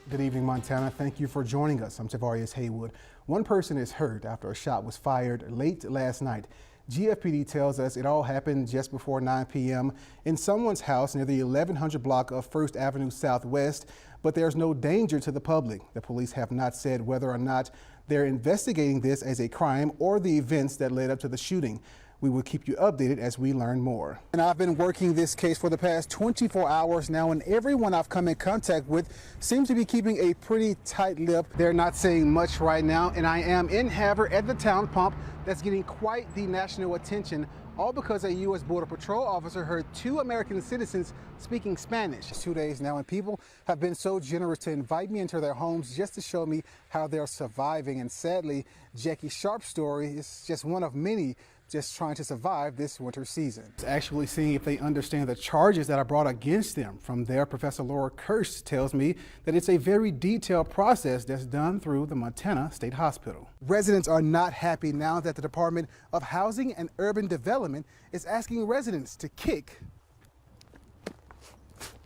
Good evening, Montana. Thank you for joining us. I'm Tarvarious Haywood. One person is hurt after a shot was fired late last night. GFPD tells us it all happened just before 9 p.m. in someone's house near the 1100 block of 1st Avenue Southwest, but there's no danger to the public. The police have not said whether or not they're investigating this as a crime or the events that led up to the shooting. We will keep you updated as we learn more. And I've been working this case for the past 24 hours now, and everyone I've come in contact with seems to be keeping a pretty tight lip. They're not saying much right now, and I am in Havre at the town pump that's getting quite the national attention, all because a U.S. Border Patrol officer heard 2 American citizens speaking Spanish. 2 days now, and people have been so generous to invite me into their homes just to show me how they're surviving. And sadly, Jackie Sharp's story is just one of many just trying to survive this winter season. Actually seeing if they understand the charges that are brought against them. From there, Professor Laura Kirsch tells me that it's a very detailed process that's done through the Montana State Hospital. Residents are not happy now that the Department of Housing and Urban Development is asking residents to kick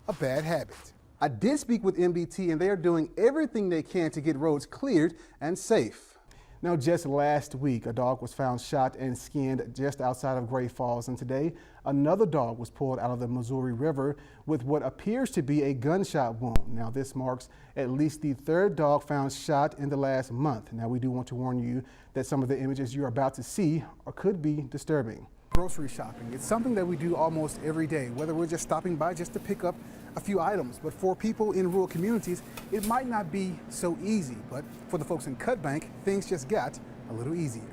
a bad habit. I did speak with MDT, and they are doing everything they can to get roads cleared and safe. Now, just last week, a dog was found shot and skinned just outside of Great Falls, and today another dog was pulled out of the Missouri River with what appears to be a gunshot wound. Now, this marks at least the 3rd dog found shot in the last month. Now, we do want to warn you that some of the images you're about to see could be disturbing. Grocery shopping, it's something that we do almost every day, whether we're just stopping by just to pick up a few items. But for people in rural communities, it might not be so easy. But for the folks in Cutbank, things just got a little easier.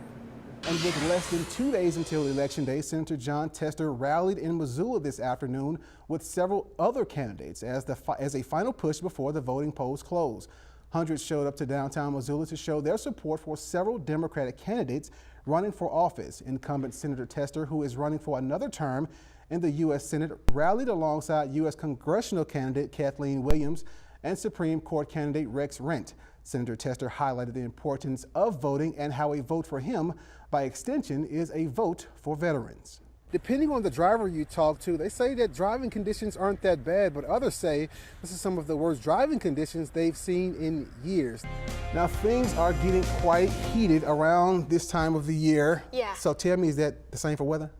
And with less than 2 days until Election Day, Senator Jon Tester rallied in Missoula this afternoon with several other candidates as a final push before the voting polls close. Hundreds showed up to downtown Missoula to show their support for several Democratic candidates running for office. Incumbent Senator Tester, who is running for another term in the U.S. Senate, rallied alongside U.S. congressional candidate Kathleen Williams and Supreme Court candidate Rex Rent. Senator Tester highlighted the importance of voting and how a vote for him, by extension, is a vote for veterans. Depending on the driver you talk to, they say that driving conditions aren't that bad, but others say this is some of the worst driving conditions they've seen in years. Now, things are getting quite heated around this time of the year. Yeah. So tell me, is that the same for weather?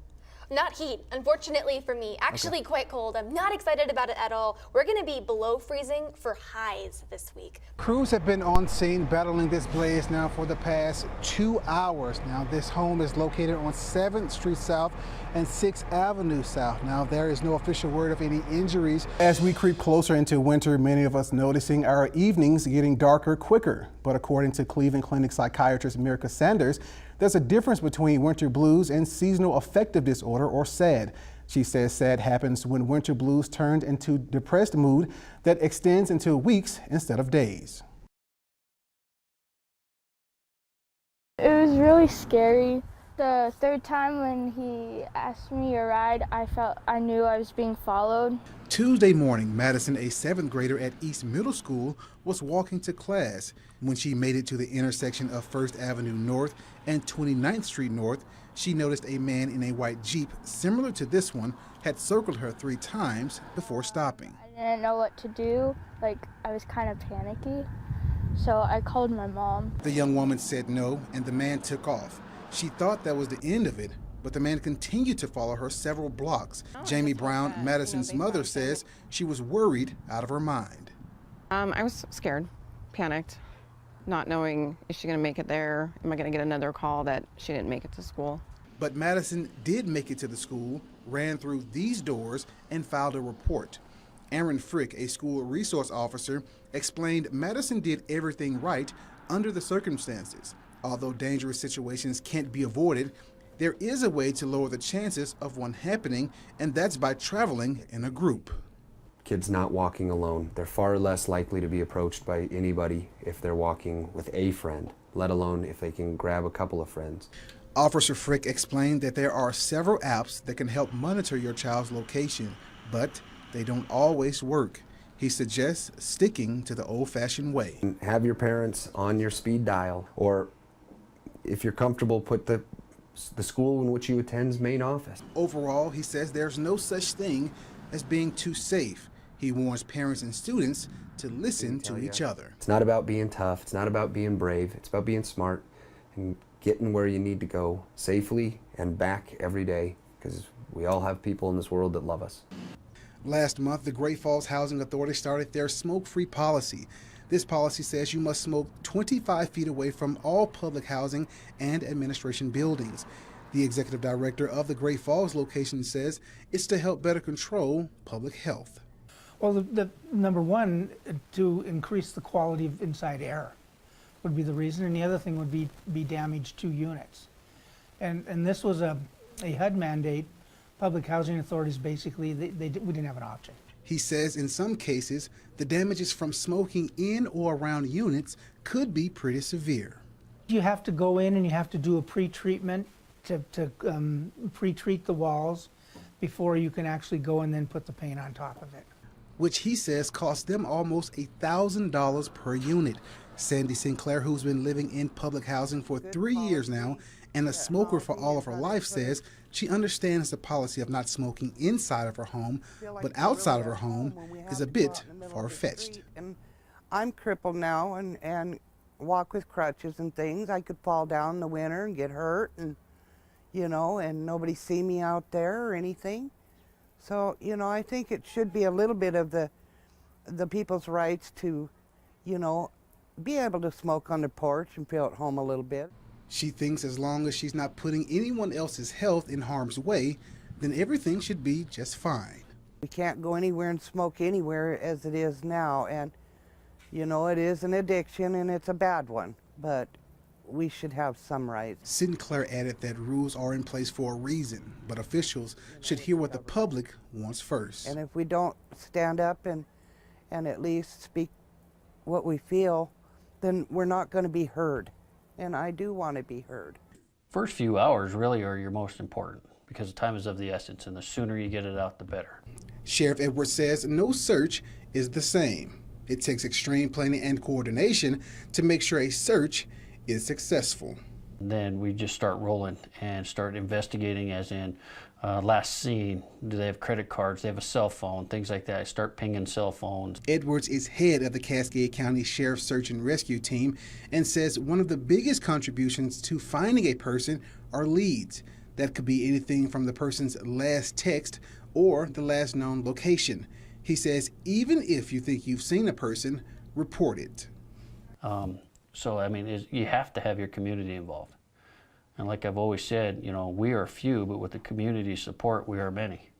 Not heat, unfortunately for me. Actually quite cold. I'm not excited about it at all. We're going to be below freezing for highs this week. Crews have been on scene battling this blaze now for the past 2 hours. Now, this home is located on 7th Street South and 6th Avenue South. Now, there is no official word of any injuries. As we creep closer into winter, many of us noticing our evenings getting darker quicker. But according to Cleveland Clinic psychiatrist Mirka Sanders, there's a difference between winter blues and seasonal affective disorder, or SAD. She says SAD happens when winter blues turned into depressed mood that extends into weeks instead of days. It was really scary. The 3rd time when he asked me a ride, I knew I was being followed. Tuesday morning, Madison, a 7th grader at East Middle School, was walking to class. When she made it to the intersection of 1st Avenue North and 29th Street North, she noticed a man in a white Jeep similar to this one had circled her 3 times before stopping. I didn't know what to do. I was kind of panicky, so I called my mom. The young woman said no, and the man took off. She thought that was the end of it, but the man continued to follow her several blocks. Jamie Brown, Madison's mother, says she was worried out of her mind. I was scared, panicked, not knowing, is she going to make it there? Am I going to get another call that she didn't make it to school? But Madison did make it to the school, ran through these doors, and filed a report. Aaron Frick, a school resource officer, explained Madison did everything right under the circumstances. Although dangerous situations can't be avoided, there is a way to lower the chances of one happening, and that's by traveling in a group. Kids not walking alone. They're far less likely to be approached by anybody if they're walking with a friend, let alone if they can grab a couple of friends. Officer Frick explained that there are several apps that can help monitor your child's location, but they don't always work. He suggests sticking to the old-fashioned way. Have your parents on your speed dial, or if you're comfortable, put the school in which you attend's main office. Overall, he says there's no such thing as being too safe. He warns parents and students to listen to each other. It's not about being tough. It's not about being brave. It's about being smart and getting where you need to go safely and back every day, because we all have people in this world that love us. Last month, the Great Falls Housing Authority started their smoke-free policy. This policy says you must smoke 25 feet away from all public housing and administration buildings. The executive director of the Great Falls location says it's to help better control public health. Well, the number one, to increase the quality of inside air would be the reason, and the other thing would be damage to units. And this was a HUD mandate. Public housing authorities basically, we didn't have an option. He says in some cases, the damages from smoking in or around units could be pretty severe. You have to go in and you have to do a pre-treatment to pre-treat the walls before you can actually go and then put the paint on top of it. Which he says costs them almost $1,000 per unit. Sandy Sinclair, who's been living in public housing for 3 years now and a smoker for all of her life, says she understands the policy of not smoking inside of her home, but outside of her home is a bit far-fetched. I'm crippled now and walk with crutches and things. I could fall down in the winter and get hurt, and and nobody see me out there or anything. So, I think it should be a little bit of the people's rights to, be able to smoke on the porch and feel at home a little bit. She thinks as long as she's not putting anyone else's health in harm's way, then everything should be just fine. We can't go anywhere and smoke anywhere as it is now, and it is an addiction and it's a bad one, but we should have some rights. Sinclair added that rules are in place for a reason, but officials should hear what the public wants first. And if we don't stand up and at least speak what we feel, then we're not going to be heard. And I do want to be heard. First few hours really are your most important, because time is of the essence, and the sooner you get it out, the better. Sheriff Edwards says no search is the same. It takes extreme planning and coordination to make sure a search is successful. Then we just start rolling and start investigating, as in last seen, do they have credit cards, they have a cell phone, things like that. I start pinging cell phones. Edwards is head of the Cascade County Sheriff's Search and Rescue Team and says one of the biggest contributions to finding a person are leads. That could be anything from the person's last text or the last known location. He says even if you think you've seen a person, report it. So, you have to have your community involved. And like I've always said, we are few, but with the community support, we are many.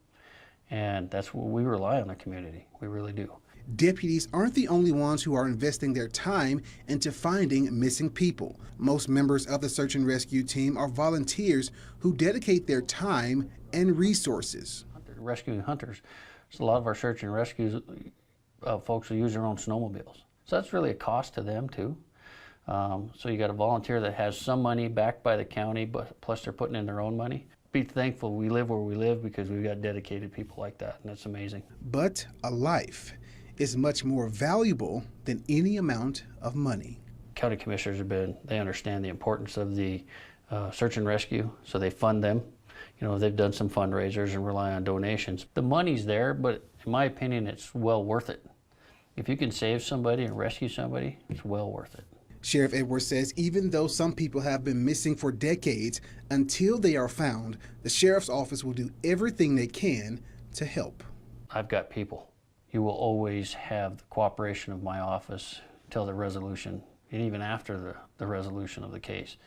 And that's what we rely on, the community. We really do. Deputies aren't the only ones who are investing their time into finding missing people. Most members of the search and rescue team are volunteers who dedicate their time and resources. Rescuing hunters. So a lot of our search and rescue folks will use their own snowmobiles. So that's really a cost to them too. So you got a volunteer that has some money backed by the county, but plus they're putting in their own money. Be thankful we live where we live, because we've got dedicated people like that, and it's amazing. But a life is much more valuable than any amount of money. County commissioners they understand the importance of the search and rescue, so they fund them. They've done some fundraisers and rely on donations. The money's there, but in my opinion, it's well worth it. If you can save somebody and rescue somebody, it's well worth it. Sheriff Edwards says even though some people have been missing for decades, until they are found, the sheriff's office will do everything they can to help. I've got people. You will always have the cooperation of my office till the resolution, and even after the resolution of the case.